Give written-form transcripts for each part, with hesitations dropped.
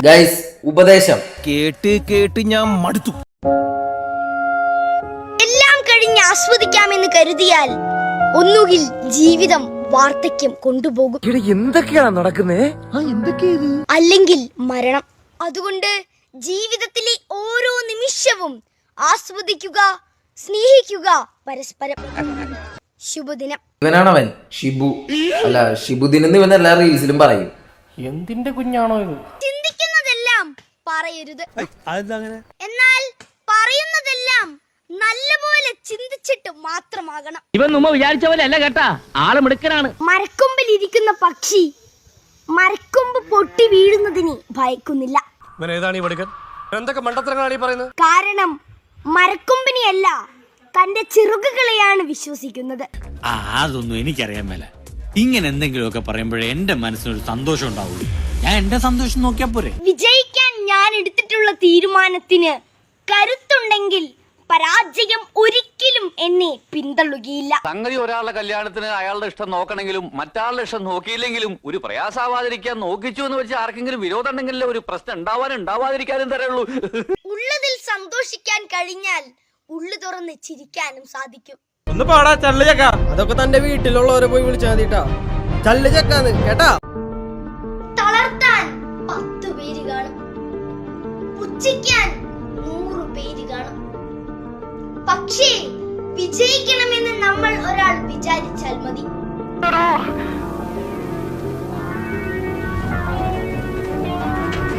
Guys, ഉപദേശം കേട്ട് കേട്ട് ഞാൻ മടുത്തു. എല്ലാം കഴിഞ്ഞ് ആസ്വദിക്കാമെന്ന് കരുതിയാൽ ഒന്നുകിൽ ജീവിതം വാർദ്ധക്യം കൊണ്ടുപോകും, എന്തൊക്കെയാണ് നടക്കുന്നേ, അല്ലെങ്കിൽ മരണം. അതുകൊണ്ട് ജീവിതത്തിലെ ഓരോ നിമിഷവും ആസ്വദിക്കുക, സ്നേഹിക്കുക പരസ്പരം. ശുഭദിനം. ഇവനാണവൻ ഷിബു. അല്ല, ഷിബുദിൻ എന്ന് ഇവൻ എല്ലാ റീൽസിലും പറയും. എന്തിന്റെ കുഞ്ഞാണോ ഇത്? ചിന്തിക്കുന്നതെല്ലാം പറയരുത്, എന്നാൽ പറയുന്നതെല്ലാം നല്ലപോലെ ചിന്തിച്ചിട്ട് മാത്രമാകണം. ഇവൻ നമ്മ വിചാരിച്ച പോലെ അല്ല കേട്ടാ, ആള് മിടുക്കനാണ്. മരക്കൊമ്പിൽ ഇരിക്കുന്ന പക്ഷി മരക്കൊമ്പ് പൊട്ടി വീഴുന്നതിന് ഭയക്കുന്നില്ല. കാരണം മരക്കൊമ്പിനെയല്ല, തന്റെ ചിറകുകളെയാണ് വിശ്വസിക്കുന്നത്. അതൊന്നും എനിക്കറിയാൻ മേല. ഇങ്ങനെ എന്തെങ്കിലുമൊക്കെ പറയുമ്പോഴേ എന്റെ മനസ്സിനൊരു സന്തോഷം ഉണ്ടാവുള്ളൂ. ഞാൻ എന്റെ സന്തോഷം നോക്കിയാ പോരെ. വിജയിക്കാൻ ഞാൻ എടുത്തിട്ടുള്ള തീരുമാനത്തിന് കരുത്തുണ്ടെങ്കിൽ പരാജയം ഒരിക്കലും എന്നെ പിന്തള്ളുകയില്ല. സംഗതി ഒരാളുടെ കല്യാണത്തിന് അയാളുടെ ഇഷ്ടം നോക്കണമെങ്കിലും മറ്റാളുടെ ഇഷ്ടം നോക്കിയില്ലെങ്കിലും ഒരു പ്രയാസാവാതിരിക്കാൻ നോക്കിച്ചു എന്ന് വെച്ച് ആർക്കെങ്കിലും വിരോധം ഉണ്ടെങ്കിലേ ഒരു പ്രശ്നം ഉണ്ടാവാതിരിക്കാനും തരുള്ളൂ. ഉള്ളതിൽ സന്തോഷിക്കാൻ കഴിഞ്ഞാൽ ഉള്ളു തുറന്ന് ചിരിക്കാനും സാധിക്കും. ഒന്ന് പാടാ ചള്ളു ചക്ക. അതൊക്കെ തന്റെ വീട്ടിലുള്ളവരെ പോയി വിളിച്ചാൽ മതിട്ടാ. ചള്ളു ചക്കാന്ന് കേട്ടാ. തളർത്താൻ 10 പേര് കാണും, പുച്ഛിക്കാൻ 100 പേര് കാണും. പക്ഷേ വിജയിക്കണമെന്ന് നമ്മൾ ഒരാൾ വിചാരിച്ചാൽ മതി.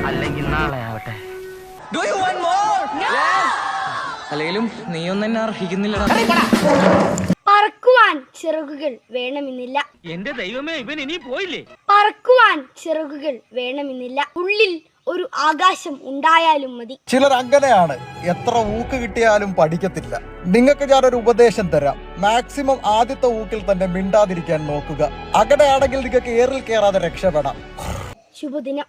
അല്ലെങ്കിൽ നാളെ ആവട്ടെ. അല്ലെങ്കിലും നീ ഒന്നും എന്നെ അർഹിക്കുന്നില്ല. പറക്കുവാൻ ചിറകുകൾ വേണമെന്നില്ല. എന്റെ ദൈവമേ, ഇവൻ ഇനി പോയില്ലേ? പറക്കുവാൻ ചിറകുകൾ വേണമെന്നില്ല, ഉള്ളിൽ ഒരു ആകാശം ഉണ്ടായാലും മതി. ചിലർ അങ്ങനെയാണ്, എത്ര ഊക്ക് കിട്ടിയാലും പഠിക്കത്തില്ല. നിങ്ങൾക്ക് ഞാനൊരു ഉപദേശം തരാം. മാക്സിമം ആദ്യത്തെ ഊക്കിൽ തന്നെ മിണ്ടാതിരിക്കാൻ നോക്കുക. അങ്ങനെയാണെങ്കിൽ നിങ്ങൾക്ക് ഏറിൽ കയറാതെ രക്ഷപ്പെടാം. ശുഭദിനം.